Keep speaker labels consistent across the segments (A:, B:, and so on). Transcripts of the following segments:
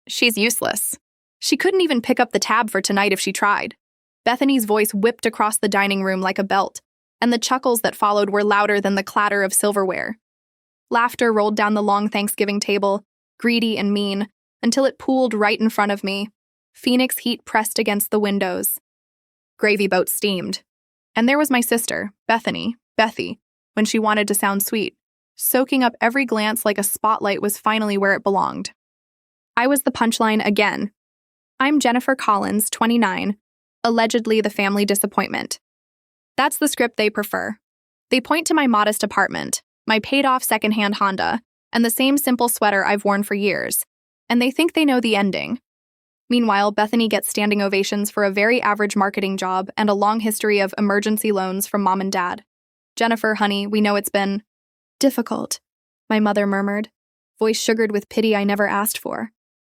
A: She's useless. She couldn't even pick up the tab for tonight if she tried. Bethany's voice whipped across the dining room like a belt, and the chuckles that followed were louder than the clatter of silverware. Laughter rolled down the long Thanksgiving table, greedy and mean, until it pooled right in front of me. Phoenix heat pressed against the windows. Gravy boat steamed. And there was my sister, Bethy, when she wanted to sound sweet, soaking up every glance like a spotlight was finally where it belonged. I was the punchline again. I'm Jennifer Collins, 29, allegedly the family disappointment. That's the script they prefer. They point to my modest apartment, my paid-off secondhand Honda, and the same simple sweater I've worn for years, and they think they know the ending. Meanwhile, Bethany gets standing ovations for a very average marketing job and a long history of emergency loans from mom and dad. Jennifer, honey, we know it's been difficult, my mother murmured, voice sugared with pity I never asked for.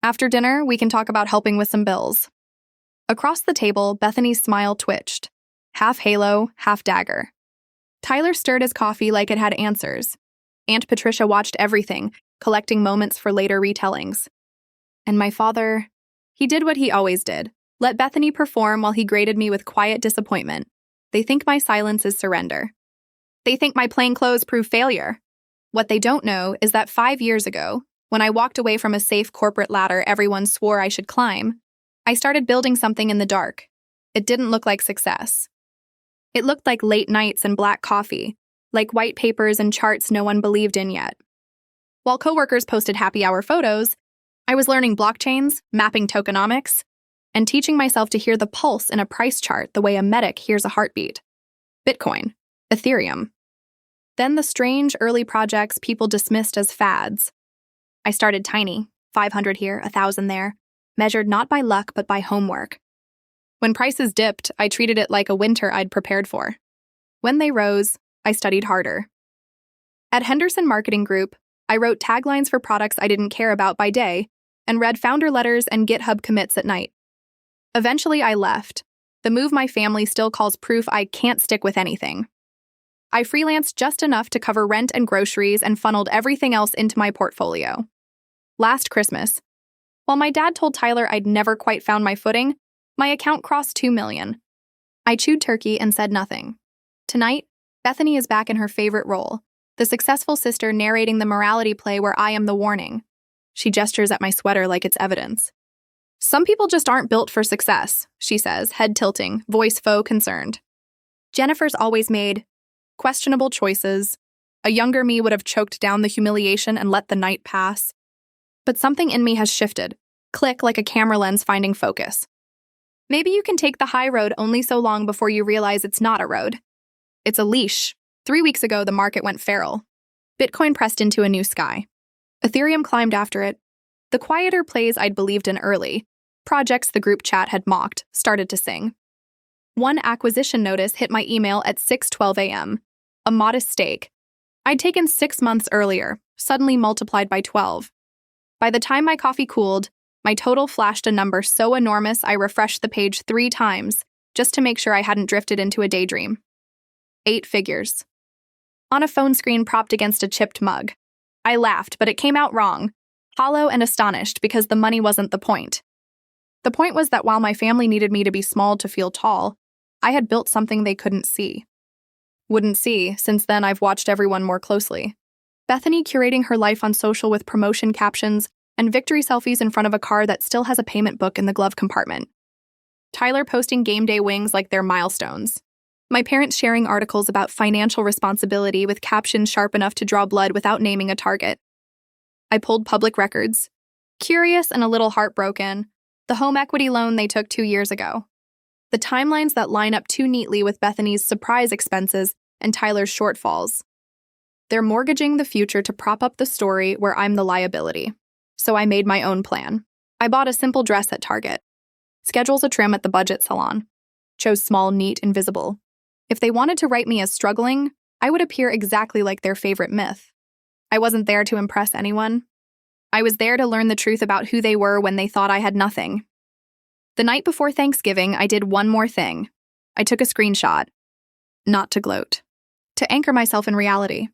A: After dinner, we can talk about helping with some bills. Across the table, Bethany's smile twitched, half halo, half dagger. Tyler stirred his coffee like it had answers. Aunt Patricia watched everything, collecting moments for later retellings. And my father, he did what he always did, let Bethany perform while he graded me with quiet disappointment. They think my silence is surrender. They think my plainclothes prove failure. What they don't know is that 5 years ago, when I walked away from a safe corporate ladder everyone swore I should climb, I started building something in the dark. It didn't look like success. It looked like late nights and black coffee, like white papers and charts no one believed in yet. While coworkers posted happy hour photos, I was learning blockchains, mapping tokenomics, and teaching myself to hear the pulse in a price chart the way a medic hears a heartbeat. Bitcoin, Ethereum. Then the strange early projects people dismissed as fads. I started tiny, 500 here, 1,000 there, measured not by luck but by homework. When prices dipped, I treated it like a winter I'd prepared for. When they rose, I studied harder. At Henderson Marketing Group, I wrote taglines for products I didn't care about by day and read founder letters and GitHub commits at night. Eventually, I left, the move my family still calls proof I can't stick with anything. I freelanced just enough to cover rent and groceries and funneled everything else into my portfolio. Last Christmas, while my dad told Tyler I'd never quite found my footing, my account crossed 2 million. I chewed turkey and said nothing. Tonight, Bethany is back in her favorite role, the successful sister narrating the morality play where I am the warning. She gestures at my sweater like it's evidence. Some people just aren't built for success, she says, head tilting, voice faux concerned. Jennifer's always made questionable choices. A younger me would have choked down the humiliation and let the night pass. But something in me has shifted, click like a camera lens finding focus. Maybe you can take the high road only so long before you realize it's not a road. It's a leash. 3 weeks ago, the market went feral. Bitcoin pressed into a new sky. Ethereum climbed after it. The quieter plays I'd believed in early, projects the group chat had mocked, started to sing. One acquisition notice hit my email at 6:12 a.m., a modest stake. I'd taken 6 months earlier, suddenly multiplied by 12. By the time my coffee cooled, my total flashed a number so enormous I refreshed the page 3 times, just to make sure I hadn't drifted into a daydream. 8 figures. On a phone screen propped against a chipped mug. I laughed, but it came out wrong, hollow and astonished because the money wasn't the point. The point was that while my family needed me to be small to feel tall, I had built something they couldn't see. Wouldn't see, since then I've watched everyone more closely. Bethany curating her life on social with promotion captions and victory selfies in front of a car that still has a payment book in the glove compartment. Tyler posting game day wings like they're milestones. My parents sharing articles about financial responsibility with captions sharp enough to draw blood without naming a target. I pulled public records. Curious and a little heartbroken, the home equity loan they took 2 years ago. The timelines that line up too neatly with Bethany's surprise expenses and Tyler's shortfalls. They're mortgaging the future to prop up the story where I'm the liability. So I made my own plan. I bought a simple dress at Target. Schedules a trim at the budget salon. Chose small, neat, and visible. If they wanted to write me as struggling, I would appear exactly like their favorite myth. I wasn't there to impress anyone. I was there to learn the truth about who they were when they thought I had nothing. The night before Thanksgiving, I did one more thing. I took a screenshot. Not to gloat. To anchor myself in reality.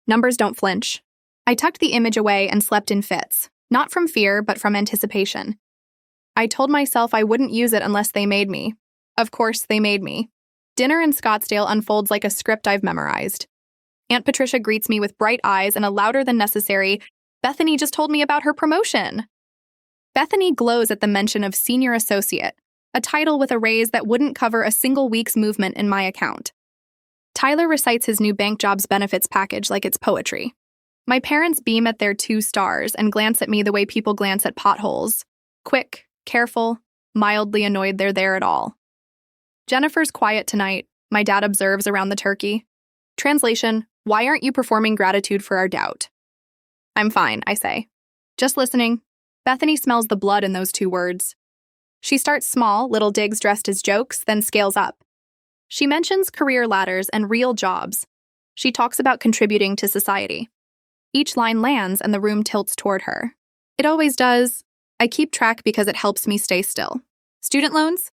A: Numbers don't flinch. I tucked the image away and slept in fits, Not from fear, but from anticipation. I told myself I wouldn't use it unless they made me. Of course, they made me. Dinner in Scottsdale unfolds like a script I've memorized. Aunt Patricia greets me with bright eyes and a louder than necessary, "Bethany just told me about her promotion." Bethany glows at the mention of senior associate, a title with a raise that wouldn't cover a single week's movement in my account. Tyler recites his new bank job's benefits package like it's poetry. My parents beam at their 2 stars and glance at me the way people glance at potholes. Quick, careful, mildly annoyed they're there at all. Jennifer's quiet tonight, my dad observes around the turkey. Translation, why aren't you performing gratitude for our doubt? I'm fine, I say. Just listening. Bethany smells the blood in those 2 words. She starts small, little digs dressed as jokes, then scales up. She mentions career ladders and real jobs. She talks about contributing to society. Each line lands and the room tilts toward her. It always does. I keep track because it helps me stay still. Student loans?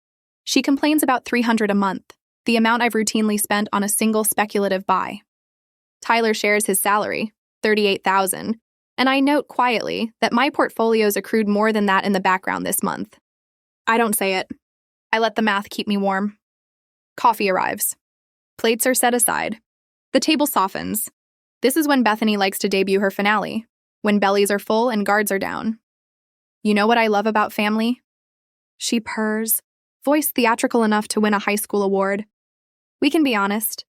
A: She complains about $300 a month, the amount I've routinely spent on a single speculative buy. Tyler shares his salary, $38,000, and I note quietly that my portfolio's accrued more than that in the background this month. I don't say it. I let the math keep me warm. Coffee arrives. Plates are set aside. The table softens. This is when Bethany likes to debut her finale, when bellies are full and guards are down. You know what I love about family? She purrs, voice theatrical enough to win a high school award. We can be honest.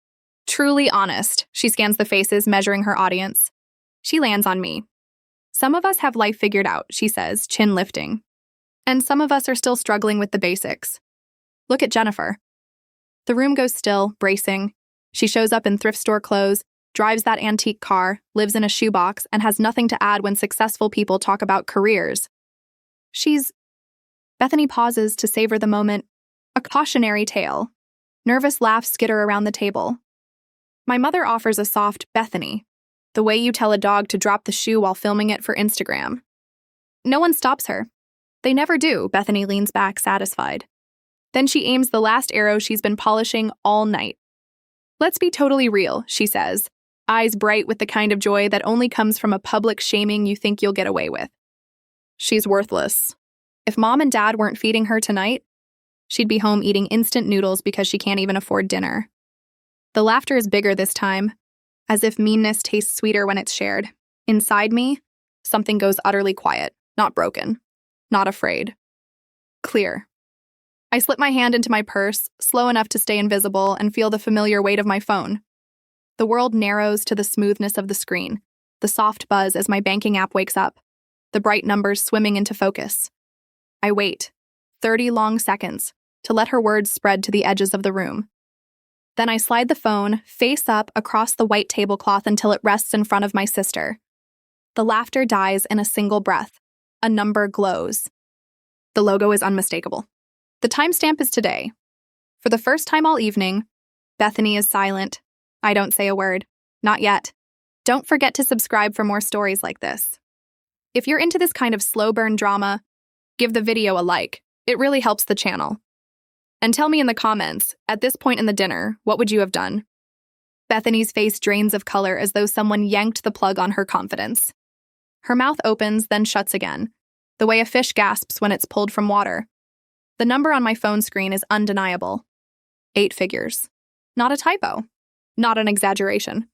A: Truly honest. She scans the faces, measuring her audience. She lands on me. Some of us have life figured out, she says, chin lifting. And some of us are still struggling with the basics. Look at Jennifer. The room goes still, bracing. She shows up in thrift store clothes, drives that antique car, lives in a shoebox, and has nothing to add when successful people talk about careers. Bethany pauses to savor the moment. A cautionary tale. Nervous laughs skitter around the table. My mother offers a soft Bethany, the way you tell a dog to drop the shoe while filming it for Instagram. No one stops her. They never do, Bethany leans back, satisfied. Then she aims the last arrow she's been polishing all night. Let's be totally real, she says, eyes bright with the kind of joy that only comes from a public shaming you think you'll get away with. She's worthless. If Mom and Dad weren't feeding her tonight, she'd be home eating instant noodles because she can't even afford dinner. The laughter is bigger this time, as if meanness tastes sweeter when it's shared. Inside me, something goes utterly quiet, not broken, not afraid. Clear. I slip my hand into my purse, slow enough to stay invisible, and feel the familiar weight of my phone. The world narrows to the smoothness of the screen, the soft buzz as my banking app wakes up, the bright numbers swimming into focus. I wait, 30 long seconds, to let her words spread to the edges of the room. Then I slide the phone, face up, across the white tablecloth until it rests in front of my sister. The laughter dies in a single breath. A number glows. The logo is unmistakable. The timestamp is today. For the first time all evening, Bethany is silent. I don't say a word. Not yet. Don't forget to subscribe for more stories like this. If you're into this kind of slow burn drama, give the video a like. It really helps the channel. And tell me in the comments, at this point in the dinner, what would you have done? Bethany's face drains of color as though someone yanked the plug on her confidence. Her mouth opens, then shuts again, the way a fish gasps when it's pulled from water. The number on my phone screen is undeniable. 8 figures. Not a typo. Not an exaggeration.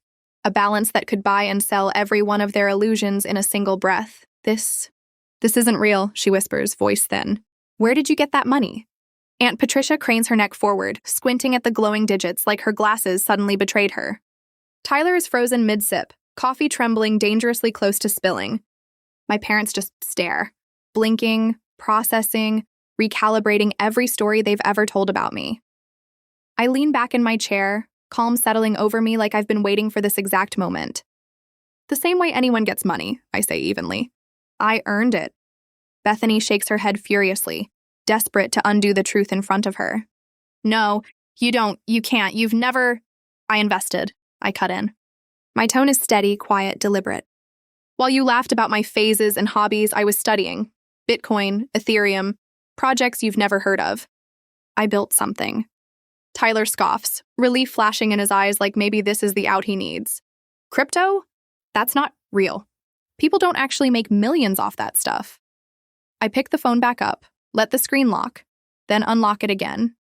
A: A balance that could buy and sell every one of their illusions in a single breath. This isn't real, she whispers, voice thin. Where did you get that money? Aunt Patricia cranes her neck forward, squinting at the glowing digits like her glasses suddenly betrayed her. Tyler is frozen mid-sip, coffee trembling dangerously close to spilling. My parents just stare, blinking, processing, recalibrating every story they've ever told about me. I lean back in my chair, calm settling over me like I've been waiting for this exact moment. The same way anyone gets money, I say evenly. I earned it. Bethany shakes her head furiously, desperate to undo the truth in front of her. No, you don't, you can't, you've never... I invested, I cut in. My tone is steady, quiet, deliberate. While you laughed about my phases and hobbies, I was studying. Bitcoin, Ethereum, projects you've never heard of. I built something. Tyler scoffs, relief flashing in his eyes like maybe this is the out he needs. Crypto? That's not real. People don't actually make millions off that stuff. I pick the phone back up, let the screen lock, then unlock it again,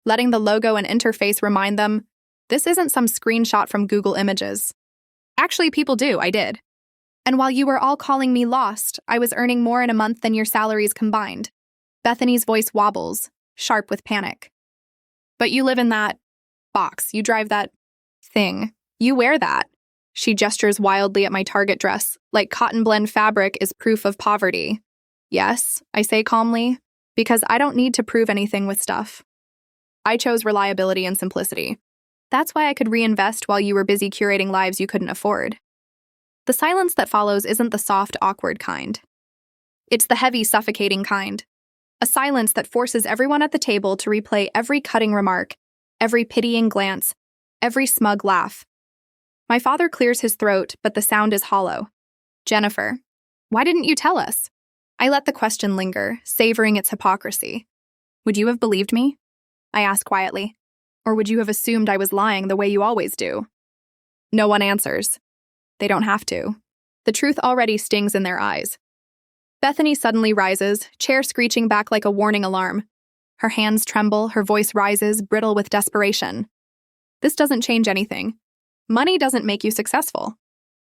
A: letting the logo and interface remind them, this isn't some screenshot from Google Images. Actually, people do, I did. And while you were all calling me lost, I was earning more in a month than your salaries combined. Bethany's voice wobbles, sharp with panic. But you live in that box. You drive that thing. You wear that. She gestures wildly at my Target dress, like cotton blend fabric is proof of poverty. Yes, I say calmly, because I don't need to prove anything with stuff. I chose reliability and simplicity. That's why I could reinvest while you were busy curating lives you couldn't afford. The silence that follows isn't the soft, awkward kind. It's the heavy, suffocating kind. A silence that forces everyone at the table to replay every cutting remark, every pitying glance, every smug laugh. My father clears his throat, but the sound is hollow. Jennifer, why didn't you tell us? I let the question linger, savoring its hypocrisy. Would you have believed me? I ask quietly. Or would you have assumed I was lying the way you always do? No one answers. They don't have to. The truth already stings in their eyes. Bethany suddenly rises, chair screeching back like a warning alarm. Her hands tremble, her voice rises, brittle with desperation. This doesn't change anything. Money doesn't make you successful.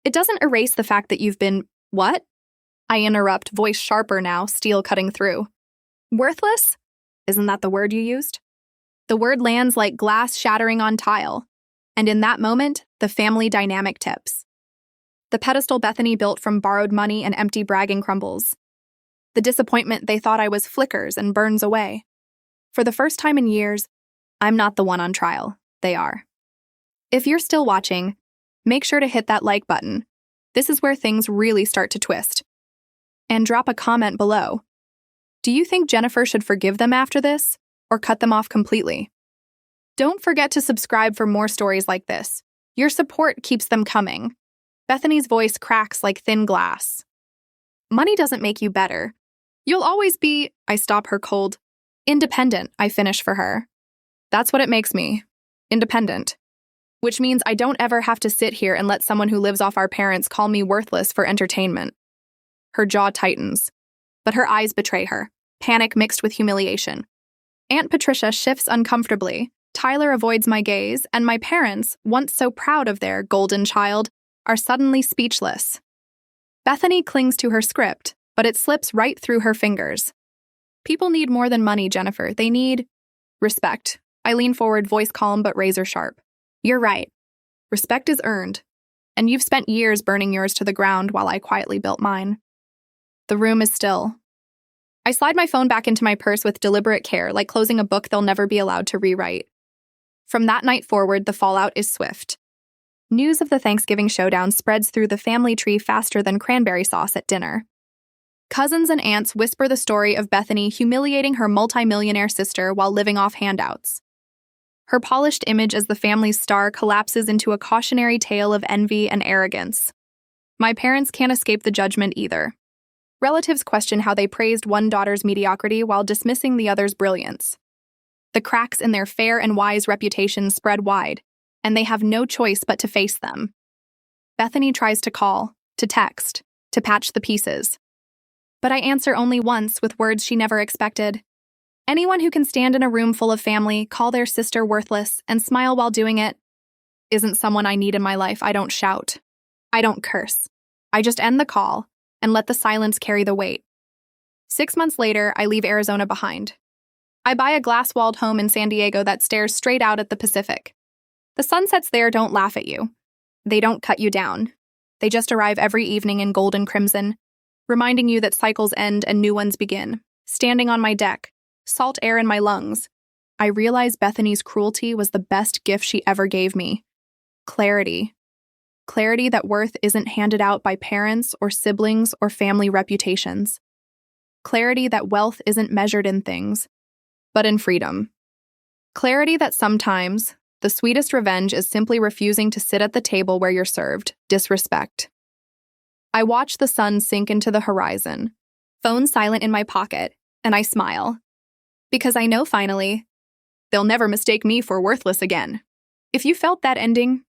A: It doesn't erase the fact that you've been, what? I interrupt, voice sharper now, steel cutting through. Worthless? Isn't that the word you used? The word lands like glass shattering on tile. And in that moment, the family dynamic tips. The pedestal Bethany built from borrowed money and empty bragging crumbles. The disappointment they thought I was flickers and burns away. For the first time in years, I'm not the one on trial. They are. If you're still watching, make sure to hit that like button. This is where things really start to twist. And drop a comment below. Do you think Jennifer should forgive them after this, or cut them off completely? Don't forget to subscribe for more stories like this. Your support keeps them coming. Bethany's voice cracks like thin glass. Money doesn't make you better. You'll always be, I stop her cold. Independent, I finish for her. That's what it makes me. Independent. Which means I don't ever have to sit here and let someone who lives off our parents call me worthless for entertainment. Her jaw tightens, but her eyes betray her, panic mixed with humiliation. Aunt Patricia shifts uncomfortably, Tyler avoids my gaze, and my parents, once so proud of their golden child, are suddenly speechless. Bethany clings to her script, but it slips right through her fingers. People need more than money, Jennifer. They need respect. I lean forward, voice calm but razor sharp. You're right. Respect is earned, and you've spent years burning yours to the ground while I quietly built mine. The room is still. I slide my phone back into my purse with deliberate care, like closing a book they'll never be allowed to rewrite. From that night forward, the fallout is swift. News of the Thanksgiving showdown spreads through the family tree faster than cranberry sauce at dinner. Cousins and aunts whisper the story of Bethany humiliating her multimillionaire sister while living off handouts. Her polished image as the family's star collapses into a cautionary tale of envy and arrogance. My parents can't escape the judgment either. Relatives question how they praised one daughter's mediocrity while dismissing the other's brilliance. The cracks in their fair and wise reputations spread wide, and they have no choice but to face them. Bethany tries to call, to text, to patch the pieces. But I answer only once with words she never expected. Anyone who can stand in a room full of family, call their sister worthless, and smile while doing it, isn't someone I need in my life. I don't shout. I don't curse. I just end the call and let the silence carry the weight. 6 months later, I leave Arizona behind. I buy a glass-walled home in San Diego that stares straight out at the Pacific. The sunsets there don't laugh at you. They don't cut you down. They just arrive every evening in gold and crimson, reminding you that cycles end and new ones begin. Standing on my deck, salt air in my lungs, I realize Bethany's cruelty was the best gift she ever gave me. Clarity. Clarity that worth isn't handed out by parents or siblings or family reputations. Clarity that wealth isn't measured in things, but in freedom. Clarity that sometimes the sweetest revenge is simply refusing to sit at the table where you're served. Disrespect. I watch the sun sink into the horizon, phone silent in my pocket, and I smile. Because I know finally, they'll never mistake me for worthless again. If you felt that ending,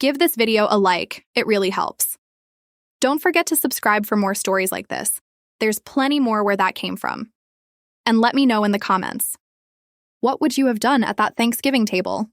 A: give this video a like. It really helps. Don't forget to subscribe for more stories like this. There's plenty more where that came from. And let me know in the comments. What would you have done at that Thanksgiving table?